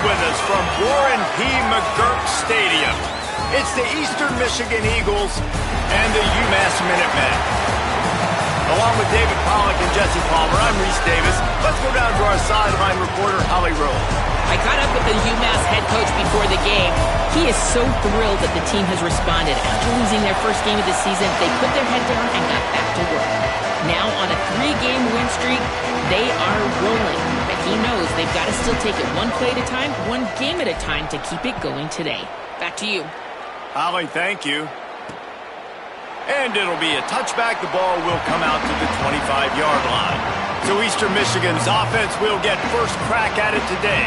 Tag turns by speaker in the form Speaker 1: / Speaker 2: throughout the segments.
Speaker 1: with us from Warren P. McGurk Stadium. It's the Eastern Michigan Eagles and the UMass Minutemen. Along with David Pollack and Jesse Palmer, I'm Reese Davis. Let's go down to our sideline reporter, Holly Rowe.
Speaker 2: I caught up with the UMass head coach before the game. He is so thrilled that the team has responded. After losing their first game of the season, they put their head down and got back to work. Now on a 3-game win streak, they are rolling. But he knows they've got to still take it one play at a time, one game at a time to keep it going today. Back to you.
Speaker 1: Holly, thank you. And it'll be a touchback. The ball will come out to the 25-yard line. So Eastern Michigan's offense will get first crack at it today.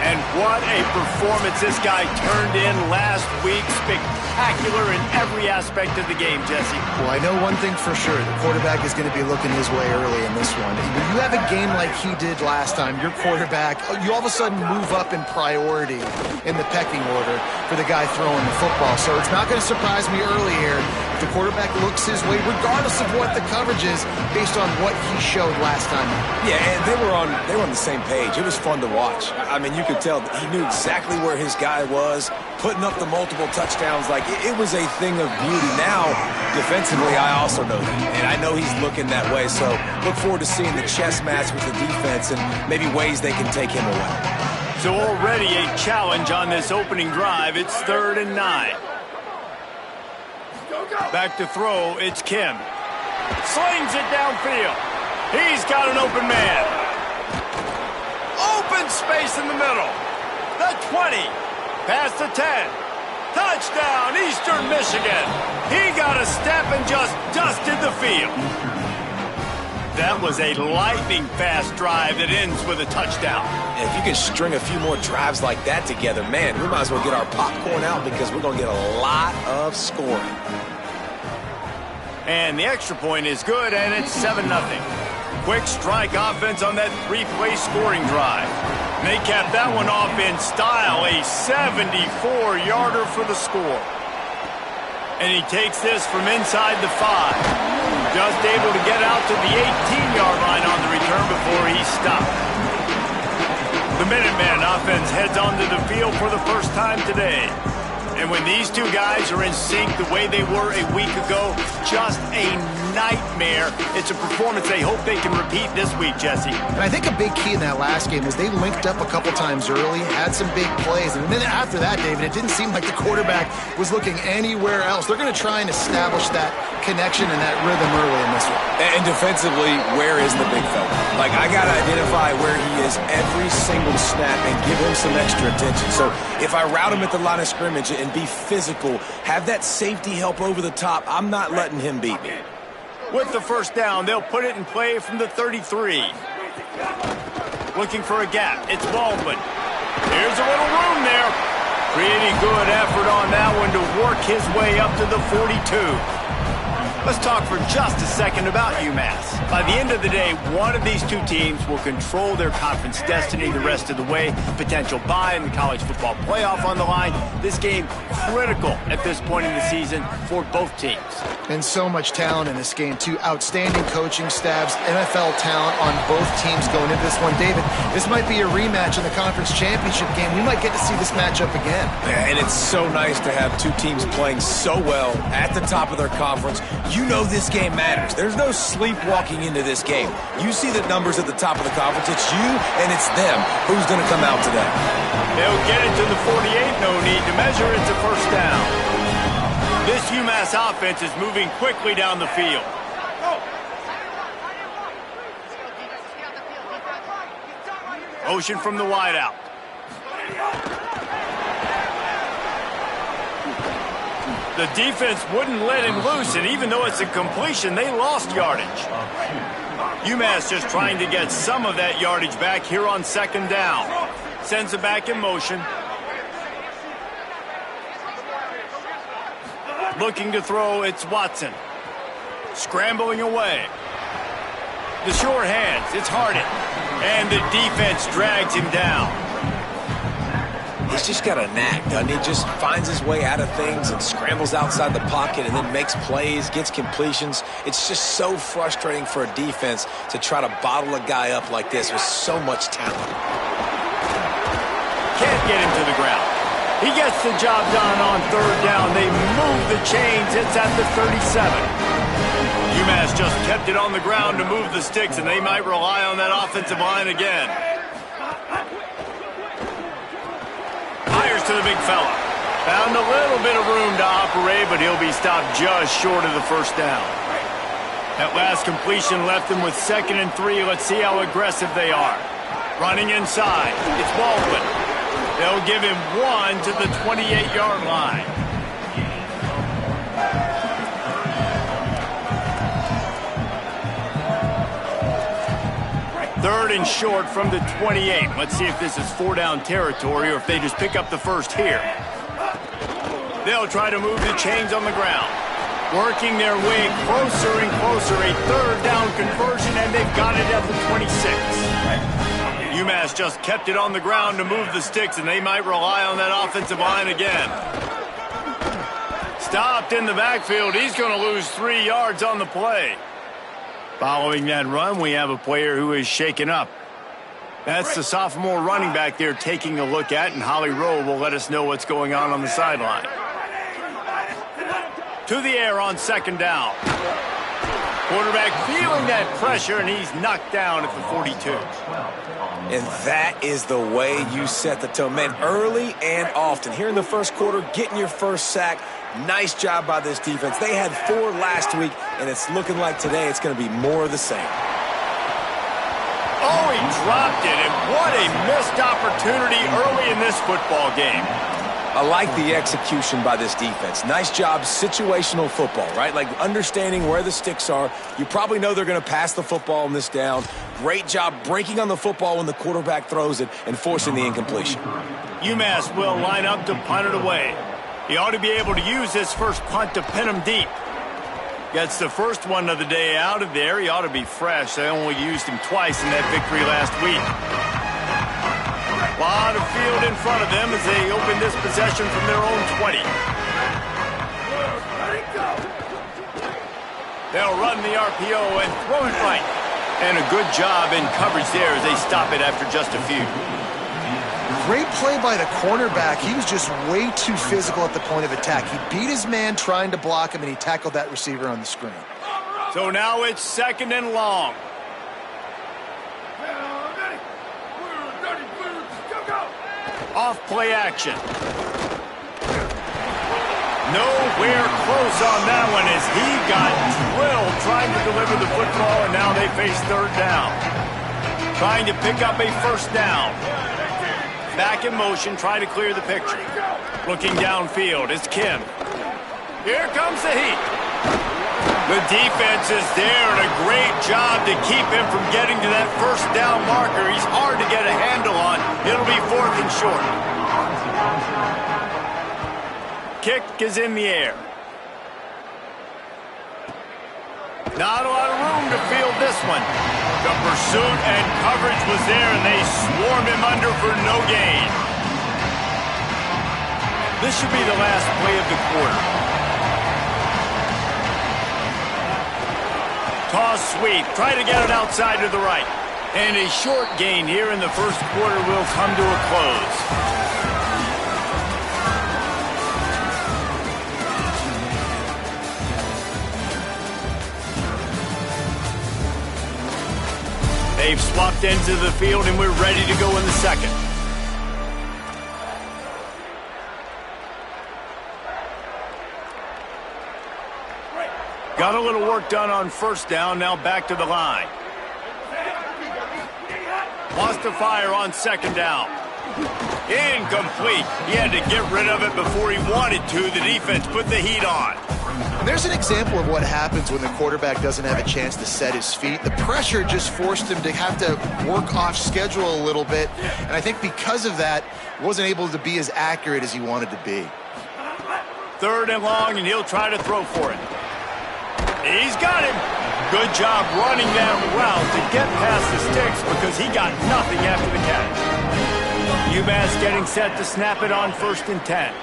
Speaker 1: And what a performance this guy turned in last week. Spectacular in every aspect of the game, Jesse.
Speaker 3: Well, I know one thing for sure. The quarterback is going to be looking his way early in this one. When you have a game like he did last time, your quarterback, you all of a sudden move up in priority in the pecking order for the guy throwing the football. So it's not going to surprise me early here if the quarterback looks his way, regardless of what the coverage is, based on what he showed last time.
Speaker 4: Yeah, and they were on the same page. It was fun to watch. I mean, you could tell he knew exactly where his guy was, putting up the multiple touchdowns. Like, it was a thing of beauty. Now, defensively, I also know that, and I know he's looking that way. So look forward to seeing the chess match with the defense and maybe ways they can take him away.
Speaker 1: So already a challenge on this opening drive. It's 3rd and 9. Back to throw, it's Kim. Slings it downfield. He's got an open man. Open space in the middle. The 20. Past the 10. Touchdown, Eastern Michigan. He got a step and just dusted the field. That was a lightning-fast drive that ends with a touchdown.
Speaker 4: And if you can string a few more drives like that together, man, we might as well get our popcorn out because we're going to get a lot of scoring.
Speaker 1: And the extra point is good, and it's 7-0. Quick strike offense on that 3-play scoring drive. And they capped that one off in style, a 74-yarder for the score. And he takes this from inside the 5. Just able to get out to the 18-yard line on the return before he's stopped. The Minutemen offense heads onto the field for the first time today. And when these two guys are in sync the way they were a week ago, just a nightmare. It's a performance they hope they can repeat this week, Jesse.
Speaker 3: And I think a big key in that last game is they linked up a couple times early, had some big plays. And then after that, David, it didn't seem like the quarterback was looking anywhere else. They're going to try and establish that connection and that rhythm early in this one.
Speaker 4: And defensively, where is the big fella? Like, I got to identify where he is every single snap and give him some extra attention. So if I route him at the line of scrimmage and be physical, have that safety help over the top, I'm not letting him beat me.
Speaker 1: With the first down, they'll put it in play from the 33. Looking for a gap. It's Baldwin. Here's a little room there. Pretty good effort on that one to work his way up to the 42. Let's talk for just a second about UMass. By the end of the day, one of these two teams will control their conference destiny the rest of the way. Potential bye in the college football playoff on the line. This game critical at this point in the season for both teams.
Speaker 3: And so much talent in this game, too. Outstanding coaching staffs, NFL talent on both teams going into this one. David, this might be a rematch in the conference championship game. We might get to see this matchup again.
Speaker 4: Yeah, and it's so nice to have two teams playing so well at the top of their conference. You know this game matters. There's no sleepwalking into this game. You see the numbers at the top of the conference. It's you and it's them. Who's going to come out today?
Speaker 1: They'll get it to the 48. No need to measure. It's a first down. This UMass offense is moving quickly down the field. Motion from the wideout. The defense wouldn't let him loose, and even though it's a completion, they lost yardage. UMass just trying to get some of that yardage back here on 2nd down. Sends it back in motion. Looking to throw, it's Watson. Scrambling away. The short hands, it's Hardin. And the defense drags him down.
Speaker 4: He's just got a knack, doesn't he? Just finds his way out of things and scrambles outside the pocket and then makes plays, gets completions. It's just so frustrating for a defense to try to bottle a guy up like this with so much talent.
Speaker 1: get him to the ground. He gets the job done on third down. They move the chains. It's at the 37. UMass just kept it on the ground to move the sticks, and they might rely on that offensive line again. Fires to the big fella. Found a little bit of room to operate, but he'll be stopped just short of the first down. That last completion left them with 2nd and 3. Let's see how aggressive they are. Running inside. It's Baldwin. They'll give him 1 to the 28-yard line. Third and short from the 28. Let's see if this is 4-down territory or if they just pick up the first here. They'll try to move the chains on the ground. Working their way closer and closer. A 3rd down conversion, and they've got it at the 26. UMass just kept it on the ground to move the sticks, and they might rely on that offensive line again. Stopped in the backfield. He's going to lose 3 yards on the play. Following that run, we have a player who is shaken up. That's the sophomore running back there taking a look at, and Holly Rowe will let us know what's going on the sideline. To the air on 2nd down. Quarterback feeling that pressure, and he's knocked down at the 42.
Speaker 4: And that is the way you set the tone. Man, early and often. Here in the first quarter, getting your first sack. Nice job by this defense. They had 4 last week, and it's looking like today it's going to be more of the same.
Speaker 1: Oh, he dropped it, and what a missed opportunity early in this football game.
Speaker 4: I like the execution by this defense. Nice job, situational football, right? Like understanding where the sticks are. You probably know they're going to pass the football on this down. Great job breaking on the football when the quarterback throws it and forcing the incompletion.
Speaker 1: UMass will line up to punt it away. He ought to be able to use this first punt to pin him deep. Gets the first one of the day out of there. He ought to be fresh. They only used him twice in that victory last week. A lot of field in front of them as they open this possession from their own 20. They'll run the RPO and throw it right. And a good job in coverage there as they stop it after just a few.
Speaker 3: Great play by the cornerback. He was just way too physical at the point of attack. He beat his man trying to block him, and he tackled that receiver on the screen.
Speaker 1: So now it's 2nd and long. Off play action. Nowhere close on that one as he got drilled trying to deliver the football, and now they face 3rd down. Trying to pick up a 1st down. Back in motion, try to clear the picture. Looking downfield, it's Kim. Here comes the heat. The defense is there, and a great job to keep him from getting to that 1st down marker. He's hard to get a handle on. It'll be 4th and short. Kick is in the air. Not a lot of room to field this one. The pursuit and coverage was there, and they swarmed him under for no gain. This should be the last play of the quarter. Toss sweep. Try to get it outside to the right. And a short gain here in the first quarter will come to a close. They've swapped ends of the field, and we're ready to go in the second. Got a little work done on 1st down, now back to the line. Wants to fire on 2nd down. Incomplete. He had to get rid of it before he wanted to. The defense put the heat on.
Speaker 3: And there's an example of what happens when the quarterback doesn't have a chance to set his feet. The pressure just forced him to have to work off schedule a little bit. And I think because of that, he wasn't able to be as accurate as he wanted to be.
Speaker 1: 3rd and long, and he'll try to throw for it. He's got him. Good job running that route to get past the sticks because he got nothing after the catch. UMass getting set to snap it on 1st and 10.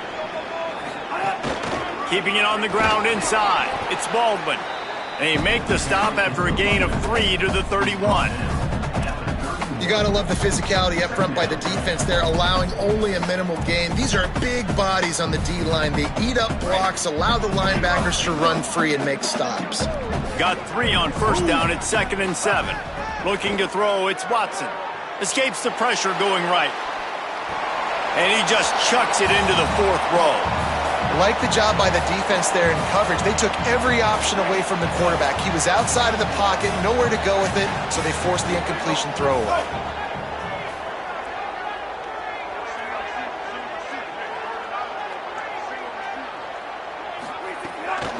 Speaker 1: Keeping it on the ground inside. It's Baldwin. They make the stop after a gain of 3 to the 31.
Speaker 3: You got to love the physicality up front by the defense there, allowing only a minimal gain. These are big bodies on the D-line. They eat up blocks, allow the linebackers to run free and make stops.
Speaker 1: Got 3 on first down at 2nd and 7. Looking to throw, it's Watson. Escapes the pressure going right. And he just chucks it into the 4th row.
Speaker 3: Like the job by the defense there in coverage. They took every option away from the quarterback. He was outside of the pocket, nowhere to go with it, so they forced the incompletion throwaway.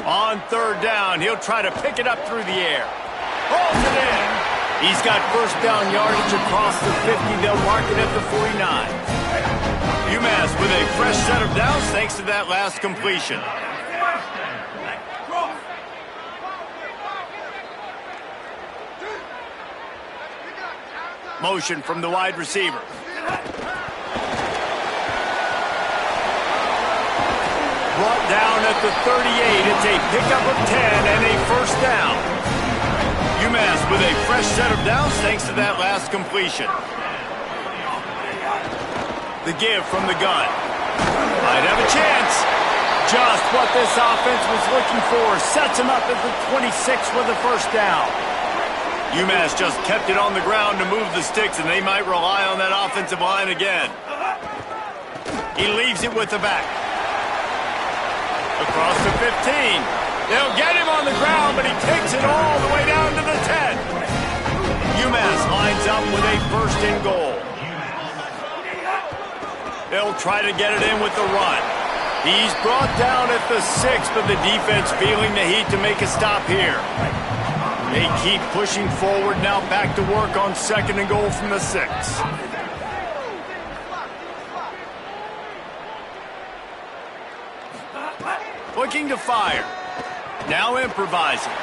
Speaker 1: On 3rd down, he'll try to pick it up through the air. Holds it in. He's got first down yardage across the 50. They'll mark it at the 49. UMass with a fresh set of downs thanks to that last completion. Motion from the wide receiver. Brought down at the 38. It's a pickup of 10 and a first down. UMass with a fresh set of downs thanks to that last completion. The give from the gun. Might have a chance. Just what this offense was looking for. Sets him up at the 26 with a first down. UMass just kept it on the ground to move the sticks, and they might rely on that offensive line again. He leaves it with the back. Across the 15. They'll get him on the ground, but he takes it all the way down to the 10. UMass lines up with a first and goal. They'll try to get it in with the run. He's brought down at the 6, but the defense feeling the heat to make a stop here. They keep pushing forward, now back to work on 2nd and goal from the 6. Looking to fire. Now improvising.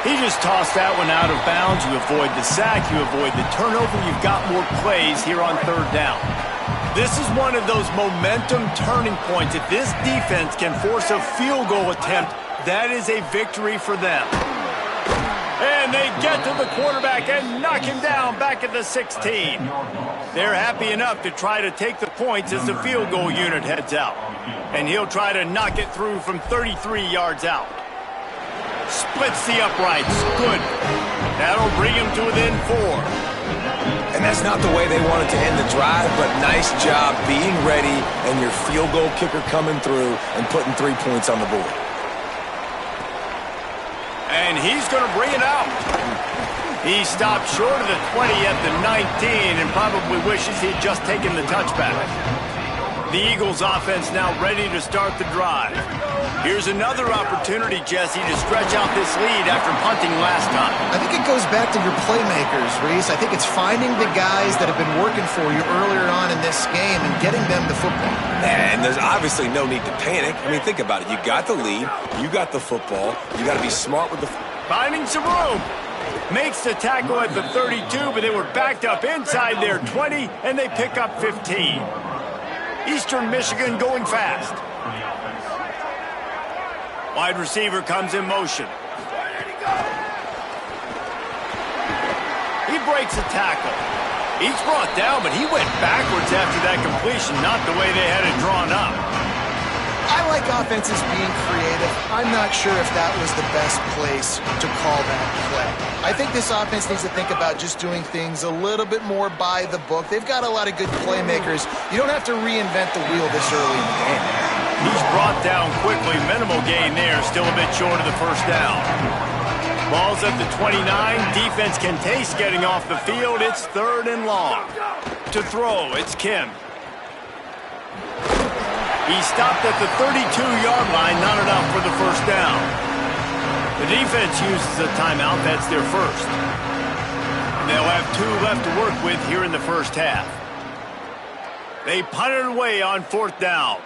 Speaker 1: He just tossed that one out of bounds. You avoid the sack, you avoid the turnover. You've got more plays here on 3rd down. This is one of those momentum turning points. If this defense can force a field goal attempt, that is a victory for them. And they get to the quarterback and knock him down back at the 16. They're happy enough to try to take the points as the field goal unit heads out. And he'll try to knock it through from 33 yards out. Splits the uprights. Good. That'll bring him to within 4.
Speaker 4: And that's not the way they wanted to end the drive, but nice job being ready and your field goal kicker coming through and putting 3 points on the board.
Speaker 1: And he's going to bring it out. He stopped short of the 20 at the 19 and probably wishes he'd just taken the touchback. The Eagles offense now ready to start the drive. Here's another opportunity, Jesse, to stretch out this lead after punting last time.
Speaker 3: I think it goes back to your playmakers, Reese. I think it's finding the guys that have been working for you earlier on in this game and getting them the football.
Speaker 4: And there's obviously no need to panic. I mean, think about it. You got the lead. You got the football. You got to be smart with the...
Speaker 1: Finding some room. Makes the tackle at the 32, but they were backed up inside their 20, and they pick up 15. Eastern Michigan going fast. Wide receiver comes in motion. He breaks a tackle. He's brought down, but he went backwards after that completion, not the way they had it drawn up.
Speaker 3: I like offenses being creative. I'm not sure if that was the best place to call that play. I think this offense needs to think about just doing things a little bit more by the book. They've got a lot of good playmakers. You don't have to reinvent the wheel this early in the game.
Speaker 1: He's brought down quickly. Minimal gain there. Still a bit short of the first down. Ball's at the 29. Defense can taste getting off the field. It's 3rd and long. To throw, it's Kim. He stopped at the 32-yard line. Not enough for the first down. The defense uses a timeout. That's their first. They'll have 2 left to work with here in the first half. They punt it away on 4th down.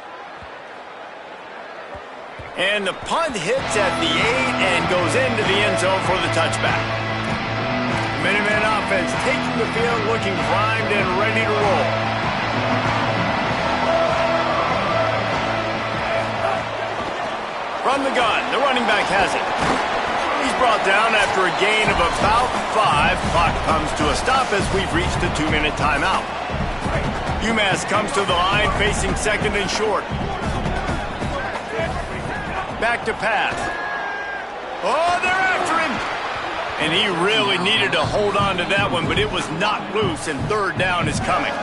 Speaker 1: And the punt hits at the 8 and goes into the end zone for the touchback. Minuteman offense taking the field, looking primed and ready to roll. From the gun, the running back has it. He's brought down after a gain of about 5. Clock comes to a stop as we've reached a 2-minute timeout. UMass comes to the line facing second and short. Back to pass. Oh, they're after him. And he really needed to hold on to that one, but it was knocked loose, and third down is coming.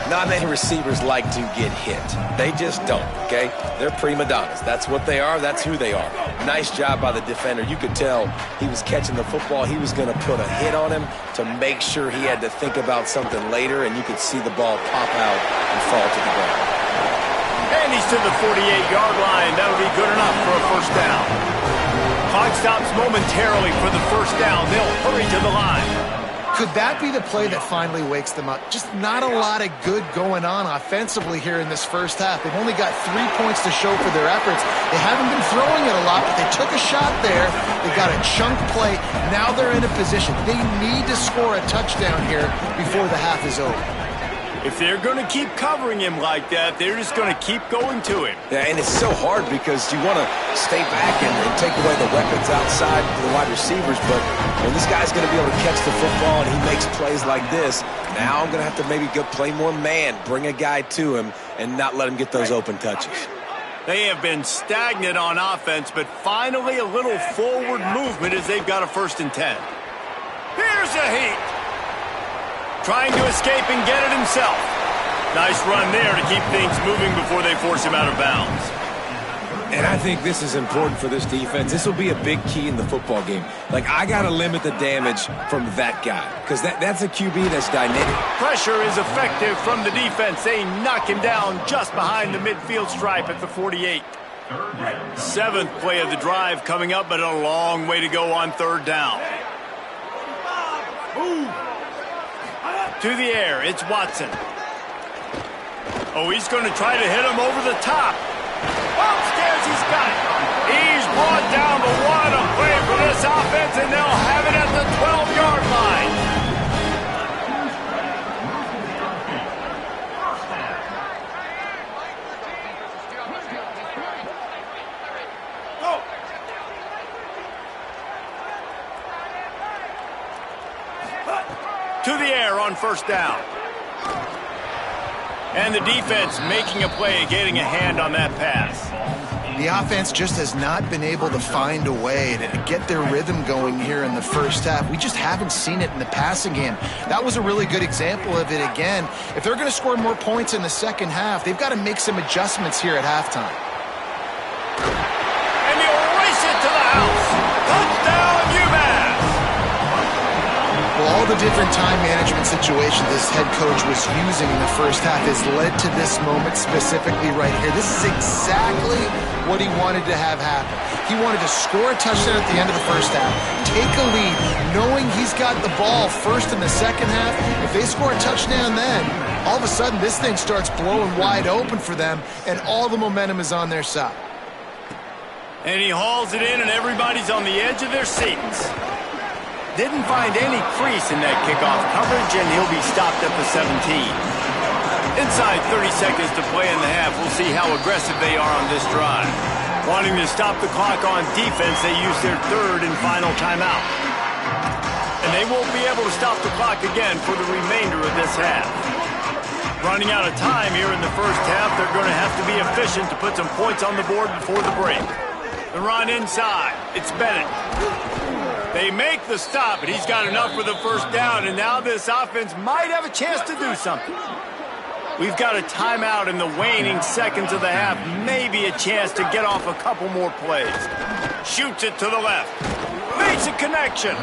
Speaker 4: Not many receivers like to get hit. They just don't, okay? They're prima donnas. That's what they are. That's who they are. Nice job by the defender. You could tell he was catching the football. He was going to put a hit on him to make sure he had to think about something later, and you could see the ball pop out and fall to the ground.
Speaker 1: And he's to the 48-yard line. That'll be good enough for a first down. Clock stops momentarily for the first down. They'll hurry to the line.
Speaker 3: Could that be the play that finally wakes them up? Just not a lot of good going on offensively here in this first half. They've only got 3 points to show for their efforts. They haven't been throwing it a lot, but they took a shot there. They got a chunk play. Now they're in a position. They need to score a touchdown here before the half is over.
Speaker 1: If they're going to keep covering him like that, they're just going to keep going to him.
Speaker 4: Yeah, and it's so hard because you want to stay back and take away the weapons outside to the wide receivers, but when this guy's going to be able to catch the football and he makes plays like this, now I'm going to have to maybe go play more man, bring a guy to him, and not let him get those open touches.
Speaker 1: They have been stagnant on offense, but finally a little forward movement as they've got a 1st and 10. Here's a heat. Trying to escape and get it himself. Nice run there to keep things moving before they force him out of bounds.
Speaker 4: And I think this is important for this defense. This will be a big key in the football game. Like, I got to limit the damage from that guy because that's a QB that's dynamic.
Speaker 1: Pressure is effective from the defense. They knock him down just behind the midfield stripe at the 48. 7th play of the drive coming up, but a long way to go on third down. To the air, it's Watson. Oh, he's going to try to hit him over the top. Upstairs, he's got it. He's brought down, but what a play for this offense, and they'll have it at the 12-yard line. To the air on first down. And the defense making a play, getting a hand on that pass.
Speaker 3: The offense just has not been able to find a way to get their rhythm going here in the first half. We just haven't seen it in the passing game. That was a really good example of it again. If they're going to score more points in the second half, they've got to make some adjustments here at halftime.
Speaker 1: And he'll race it to the house. Touchdown, UMass!
Speaker 3: Well, all the different time management situations this head coach was using in the first half has led to this moment specifically right here. This is exactly what he wanted to have happen. He wanted to score a touchdown at the end of the first half, take a lead, knowing he's got the ball first in the second half. If they score a touchdown then, all of a sudden this thing starts blowing wide open for them, and all the momentum is on their side.
Speaker 1: And he hauls it in, and everybody's on the edge of their seats. Didn't find any crease in that kickoff coverage, and he'll be stopped at the 17. Inside 30 seconds to play in the half. We'll see how aggressive they are on this drive. Wanting to stop the clock on defense, they use their 3rd and final timeout. And they won't be able to stop the clock again for the remainder of this half. Running out of time here in the first half, they're going to have to be efficient to put some points on the board before the break. The run inside. It's Bennett. They make the stop, and he's got enough for the first down, and now this offense might have a chance to do something. We've got a timeout in the waning seconds of the half, maybe a chance to get off a couple more plays. Shoots it to the left. Makes a connection.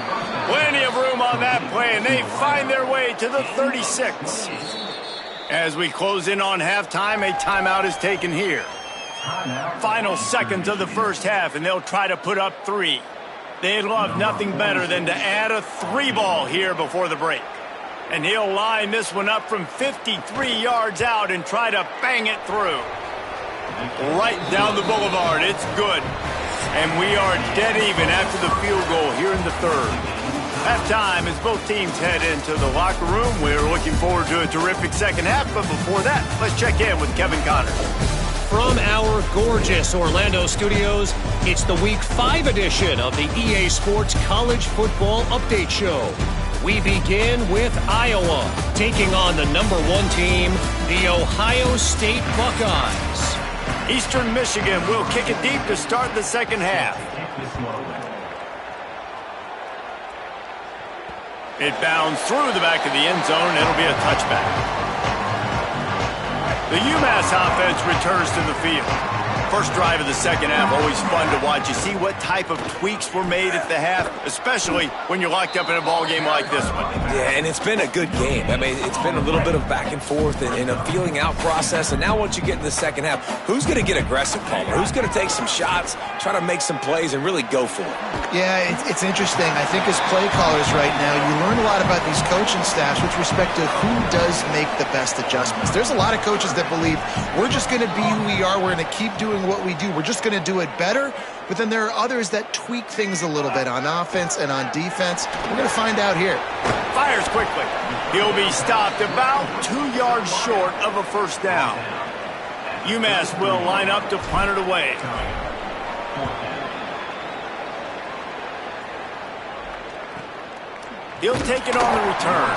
Speaker 1: Plenty of room on that play, and they find their way to the 36. As we close in on halftime, a timeout is taken here. Final seconds of the first half, and they'll try to put up 3. They'd love nothing better than to add a 3-ball here before the break. And he'll line this one up from 53 yards out and try to bang it through. Right down the boulevard. It's good. And we are dead even after the field goal here in the 3rd. Halftime as both teams head into the locker room. We're looking forward to a terrific second half. But before that, let's check in with Kevin Connors.
Speaker 5: From our gorgeous Orlando studios, it's the Week 5 edition of the EA Sports College Football Update Show. We begin with Iowa, taking on the #1 team, the Ohio State Buckeyes.
Speaker 1: Eastern Michigan will kick it deep to start the second half. It bounds through the back of the end zone. It'll be a touchback. The UMASS offense returns to the field. First drive of the second half, always fun to watch. You see what type of tweaks were made at the half, especially when you're locked up in a ball game like this one.
Speaker 4: Yeah, and it's been a good game. I mean, it's been a little bit of back and forth and a feeling out process. And now once you get in the second half, who's going to get aggressive, Palmer? Who's going to take some shots, try to make some plays, and really go for it?
Speaker 3: Yeah, it's interesting. I think as play callers right now, you learn a lot about these coaching staffs with respect to who does make the best adjustments. There's a lot of coaches that believe we're just going to be who we are. We're going to keep doing what we do. We're just going to do it better. But then there are others that tweak things a little bit on offense and on defense. We're going to find out here.
Speaker 1: Fires quickly. He'll be stopped about 2 yards short of a first down. UMass will line up to punt it away. He'll take it on the return.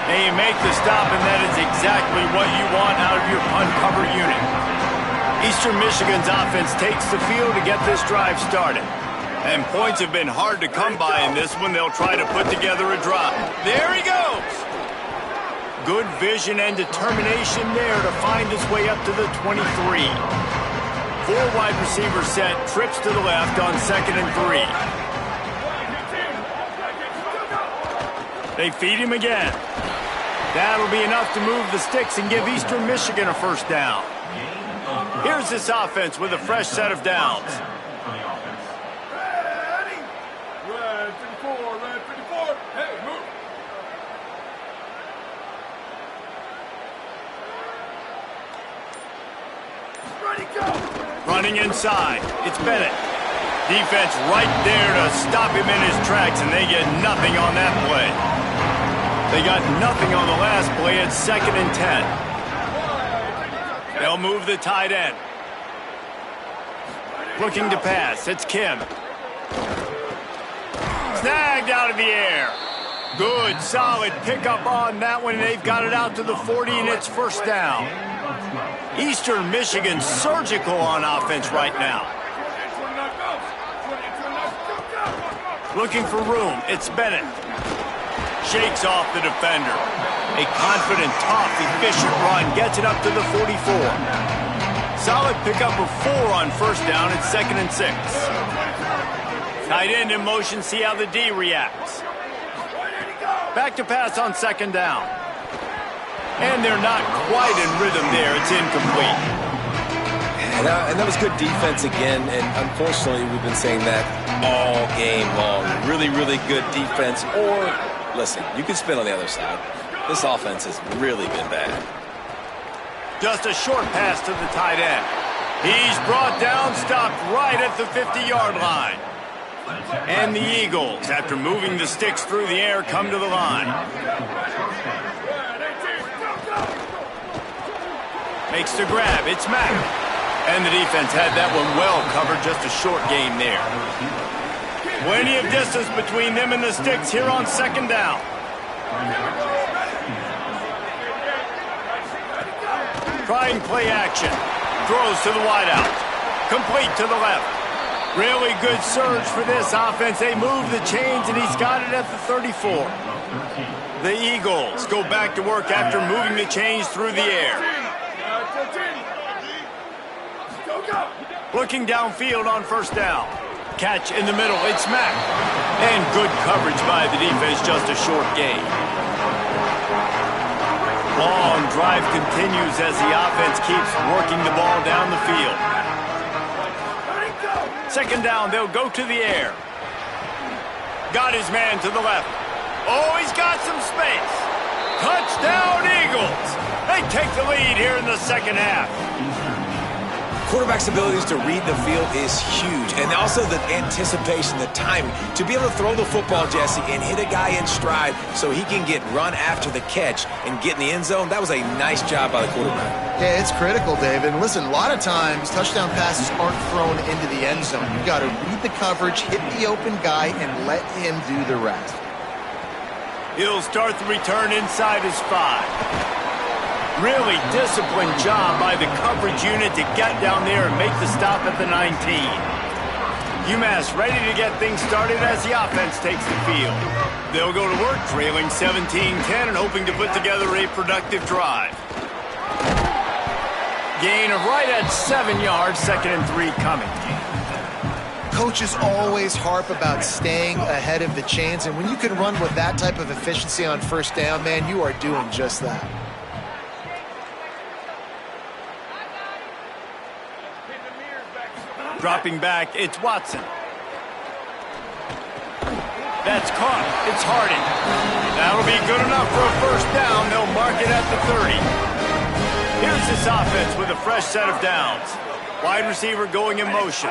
Speaker 1: And you make the stop, and that is exactly what you want out of your punt cover unit. Eastern Michigan's offense takes the field to get this drive started. And points have been hard to come by in this one. They'll try to put together a drive. There he goes! Good vision and determination there to find his way up to the 23. 4 wide receivers set, trips to the left on 2nd and 3. They feed him again. That'll be enough to move the sticks and give Eastern Michigan a first down. Here's this offense with a fresh set of downs.
Speaker 6: Ready? Red 54, red 54. Hey, move. Ready, go.
Speaker 1: Running inside. It's Bennett. Defense right there to stop him in his tracks, and they get nothing on that play. They got nothing on the last play. It's 2nd and 10. They'll move the tight end. Looking to pass. It's Kim. Snagged out of the air. Good, solid pickup on that one. They've got it out to the 40, and it's first down. Eastern Michigan surgical on offense right now. Looking for room. It's Bennett. Shakes off the defender. A confident, tough, efficient run. Gets it up to the 44. Solid pickup of 4 on first down. It's 2nd and 6. Tight end in motion. See how the D reacts. Back to pass on 2nd down. And they're not quite in rhythm there. It's incomplete.
Speaker 4: And that was good defense again, and unfortunately we've been saying that all game long. Really, really good defense, or, listen, you can spin on the other side. This offense has really been bad.
Speaker 1: Just a short pass to the tight end. He's brought down, stopped right at the 50-yard line. And the Eagles, after moving the sticks through the air, come to the line. Makes the grab. It's Mack. And the defense had that one well covered, just a short gain there. Plenty of distance between them and the sticks here on 2nd down. Trying play action. Throws to the wideout. Complete to the left. Really good surge for this offense. They move the chains, and he's got it at the 34. The Eagles go back to work after moving the chains through the air. Looking downfield on first down. Catch in the middle. It's Mack. And good coverage by the defense. Just a short gain. Long drive continues as the offense keeps working the ball down the field. 2nd down. They'll go to the air. Got his man to the left. Oh, he's got some space. Touchdown, Eagles. They take the lead here in the second half.
Speaker 4: quarterback's abilities to read the field is huge. And also the anticipation, the timing. To be able to throw the football, Jesse, and hit a guy in stride so he can get run after the catch and get in the end zone, that was a nice job by the quarterback.
Speaker 3: Yeah, it's critical, David. And listen, a lot of times touchdown passes aren't thrown into the end zone. You've got to read the coverage, hit the open guy, and let him do the rest.
Speaker 1: He'll start the return inside his 5. Really disciplined job by the coverage unit to get down there and make the stop at the 19. UMass ready to get things started as the offense takes the field. They'll go to work trailing 17-10 and hoping to put together a productive drive. Gain of right at 7 yards, 2nd and 3 coming.
Speaker 3: Coaches always harp about staying ahead of the chains, and when you can run with that type of efficiency on first down, man, you are doing just that.
Speaker 1: Dropping back, it's Watson. That's caught. It's Hardin. That'll be good enough for a first down. They'll mark it at the 30. Here's this offense with a fresh set of downs. Wide receiver going in motion.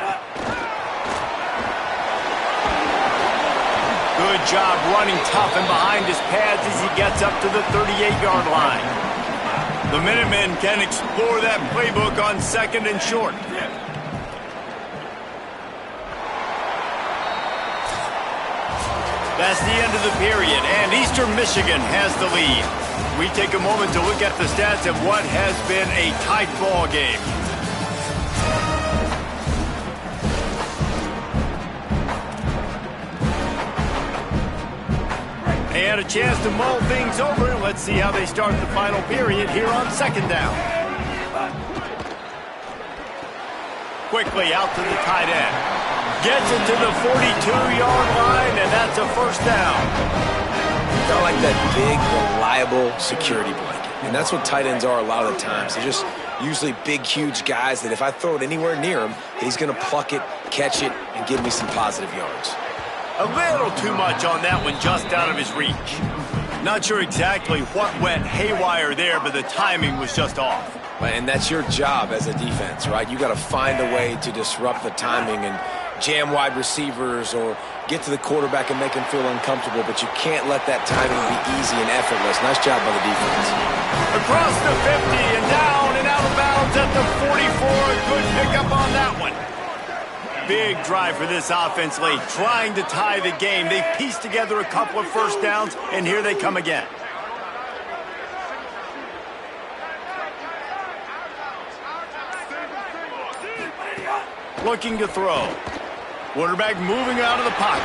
Speaker 1: Good job running tough and behind his pads as he gets up to the 38-yard line. The Minutemen can explore that playbook on 2nd and short. That's the end of the period, and Eastern Michigan has the lead. We take a moment to look at the stats of what has been a tight ball game. They had a chance to mull things over. Let's see how they start the final period here on 2nd down. Quickly out to the tight end. Gets it to the 42-yard line, and that's a first down.
Speaker 4: I like that big, reliable security blanket. And that's what tight ends are a lot of the times. They're just usually big, huge guys that if I throw it anywhere near him, he's going to pluck it, catch it, and give me some positive yards.
Speaker 1: A little too much on that one, just out of his reach. Not sure exactly what went haywire there, but the timing was just off.
Speaker 4: And that's your job as a defense, right? You got to find a way to disrupt the timing and jam wide receivers or get to the quarterback and make him feel uncomfortable, but you can't let that timing be easy and effortless. Nice job by the defense.
Speaker 1: Across the 50 and down and out of bounds at the 44. A good pickup on that one. Big drive for this offense late, trying to tie the game. They pieced together a couple of first downs, and here they come again. Looking to throw. Quarterback moving out of the pocket.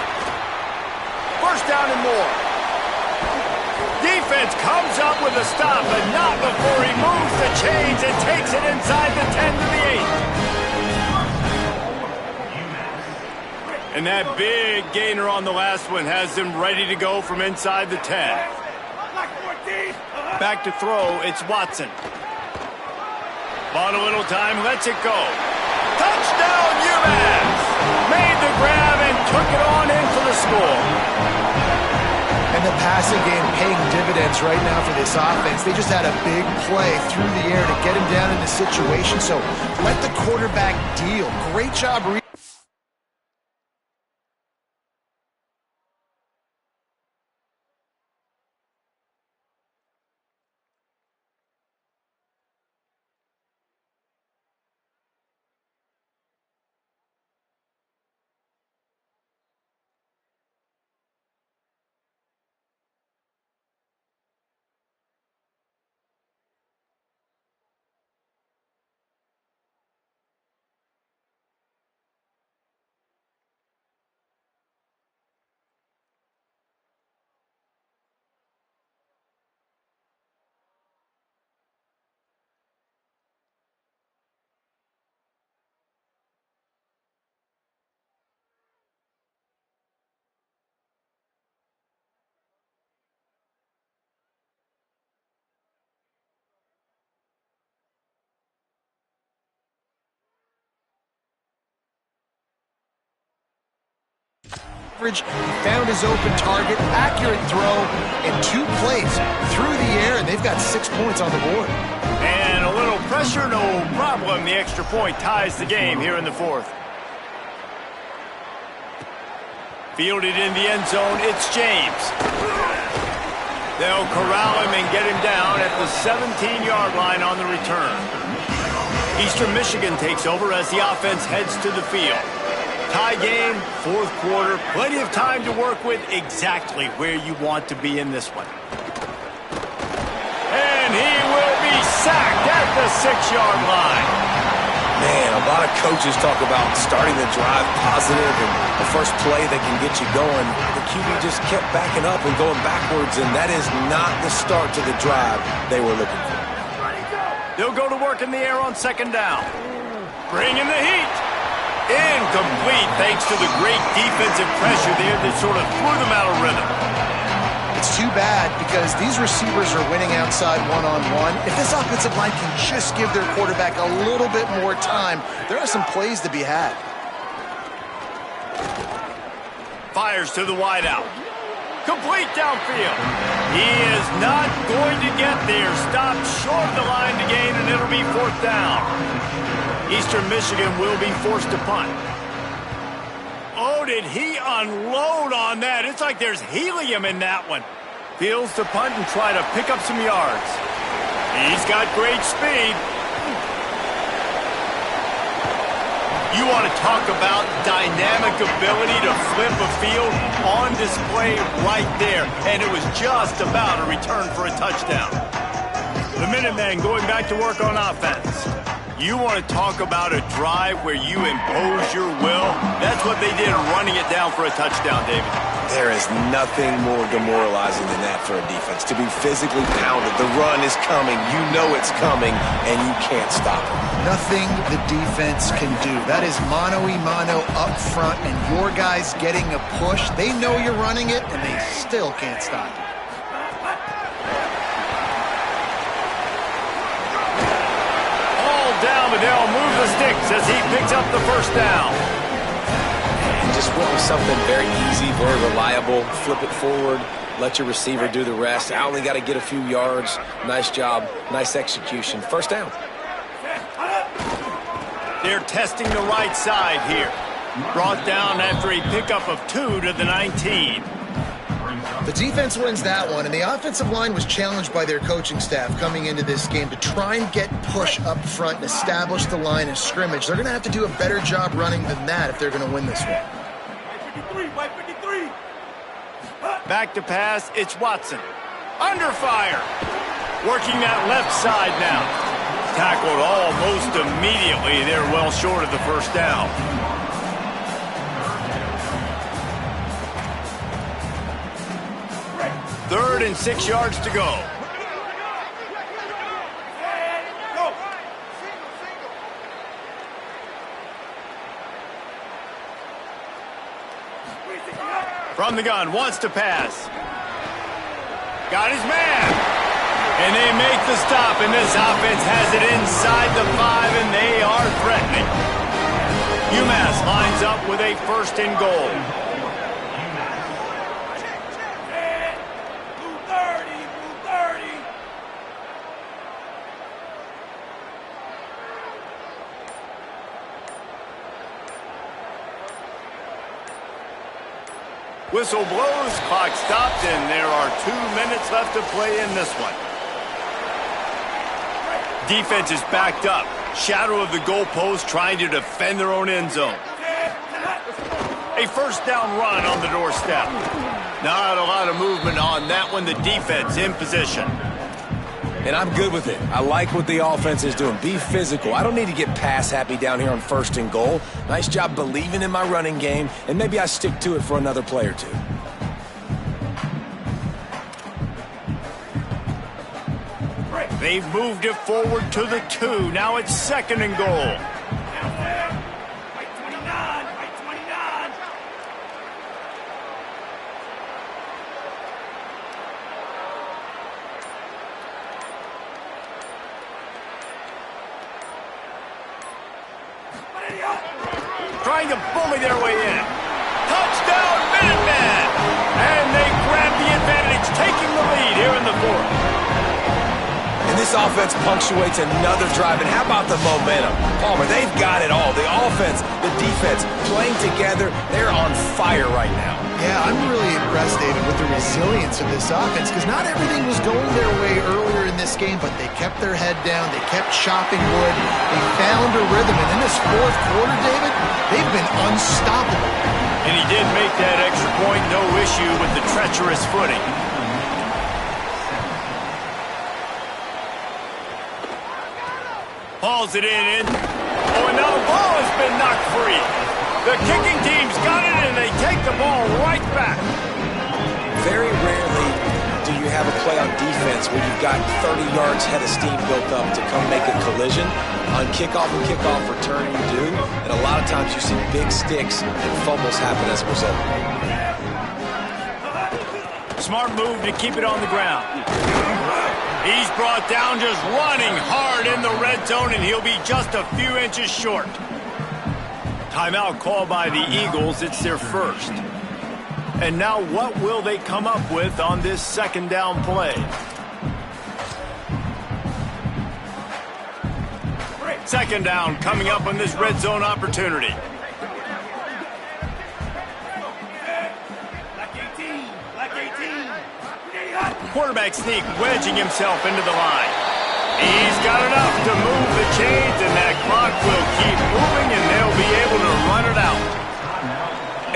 Speaker 1: First down and more. Defense comes up with a stop, but not before he moves the chains and takes it inside the 10 to the 8. And that big gainer on the last one has them ready to go from inside the 10. Back to throw, it's Watson. Bought a little time, lets it go. Touchdown, UMass! Made the grab and took it on in for the score.
Speaker 3: And the passing game paying dividends right now for this offense. They just had a big play through the air to get him down in the situation. So let the quarterback deal. Great job reading. He found his open target, accurate throw, and 2 plays through the air, and they've got 6 points on the board.
Speaker 1: And a little pressure pressure, no problem. The extra point ties the game here in the fourth. Fielded in the end zone, it's James. They'll corral him and get him down at the 17-yard line on the return. Eastern Michigan takes over as the offense heads to the field. Tie game, fourth quarter, plenty of time to work with, exactly where you want to be in this one. And he will be sacked at the 6-yard line.
Speaker 4: Man, a lot of coaches talk about starting the drive positive and the first play that can get you going. The QB just kept backing up and going backwards, and that is not the start to the drive they were looking for.
Speaker 1: They'll go to work in the air on second down. Bringing the heat. Incomplete thanks to the great defensive pressure there that sort of threw them out of rhythm.
Speaker 3: It's too bad because these receivers are winning outside one-on-one. If this offensive line can just give their quarterback a little bit more time, there are some plays to be had.
Speaker 1: Fires to the wideout. Complete downfield. He is not going to get there. Stopped short of the line to gain, and it'll be fourth down. Eastern Michigan will be forced to punt. Oh, did he unload on that? It's like there's helium in that one. Fields to punt and try to pick up some yards. He's got great speed. You want to talk about dynamic ability to flip a field on display right there. And it was just about a return for a touchdown. The Minutemen going back to work on offense. You want to talk about a drive where you impose your will? That's what they did, running it down for a touchdown, David.
Speaker 4: There is nothing more demoralizing than that for a defense. To be physically pounded, the run is coming, you know it's coming, and you can't stop it.
Speaker 3: Nothing the defense can do. That is mano-a-mano up front, and your guys getting a push. They know you're running it, and they still can't stop it.
Speaker 1: Down, but they'll move the sticks as he picks up the first down.
Speaker 4: And just went with something very easy, very reliable. Flip it forward, let your receiver do the rest. I only got to get a few yards. Nice job, nice execution. First down.
Speaker 1: They're testing the right side here. Brought down after a pickup of 2 to the 19.
Speaker 3: The defense wins that one, and the offensive line was challenged by their coaching staff coming into this game to try and get push up front and establish the line of scrimmage. They're going to have to do a better job running than that if they're going to win this one.
Speaker 1: Back to pass, it's Watson. Under fire. Working that left side now. Tackled almost immediately. They're well short of the first down. Third and 6 yards to go. From the gun, wants to pass. Got his man. And they make the stop, and this offense has it inside the 5, and they are threatening. UMass lines up with a first and goal. Whistle blows, clock stopped, and there are 2 minutes left to play in this one. Defense is backed up. Shadow of the goalpost trying to defend their own end zone. A first down run on the doorstep. Not a lot of movement on that one. The defense in position.
Speaker 4: And I'm good with it. I like what the offense is doing. Be physical. I don't need to get pass happy down here on first and goal. Nice job believing in my running game, and maybe I stick to it for another play or two.
Speaker 1: They've moved it forward to the 2. Now it's second and goal. Trying to bully their way in. Touchdown, Minutemen! And they grab the advantage, taking the lead here in the fourth.
Speaker 4: And this offense punctuates another drive. And how about the momentum? Palmer, they've got it all. The offense, the defense, playing together. They're on fire right now.
Speaker 3: Yeah, I'm really impressed, David, with the resilience of this offense, because not everything was going their way earlier in this game, but they kept their head down. They kept chopping wood. They found a rhythm. And in this fourth quarter, David, they've been unstoppable.
Speaker 1: And he did make that extra point, no issue with the treacherous footing. Hauls it in. Oh, and now the ball has been knocked free. The kicking team's got it, and they take the ball right back.
Speaker 4: Very rarely do you have a play on defense where you've got 30 yards head of steam built up to come make a collision. On kickoff and kickoff return, you do. And a lot of times you see big sticks and fumbles happen as a result.
Speaker 1: Smart move to keep it on the ground. He's brought down just running hard in the red zone, and he'll be just a few inches short. Timeout called by the Eagles. It's their first. And now what will they come up with on this second down play? Second down coming up on this red zone opportunity. Quarterback sneak wedging himself into the line. He's got enough to move the chains, and that clock will keep moving, and they'll be able to run it out.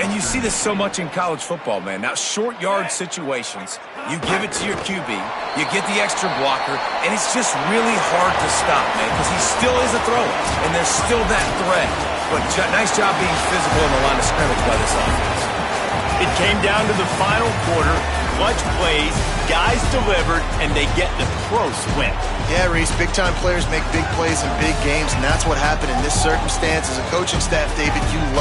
Speaker 4: And you see this so much in college football, man. Now, short yard situations, you give it to your QB, you get the extra blocker, and it's just really hard to stop, man, because he still is a thrower, and there's still that threat. But nice job being physical in the line of scrimmage by this offense.
Speaker 1: It came down to the final quarter. Clutch plays, guys delivered, and they get the close win.
Speaker 3: Yeah, Reese, big-time players make big plays in big games, and that's what happened in this circumstance. As a coaching staff, David, you love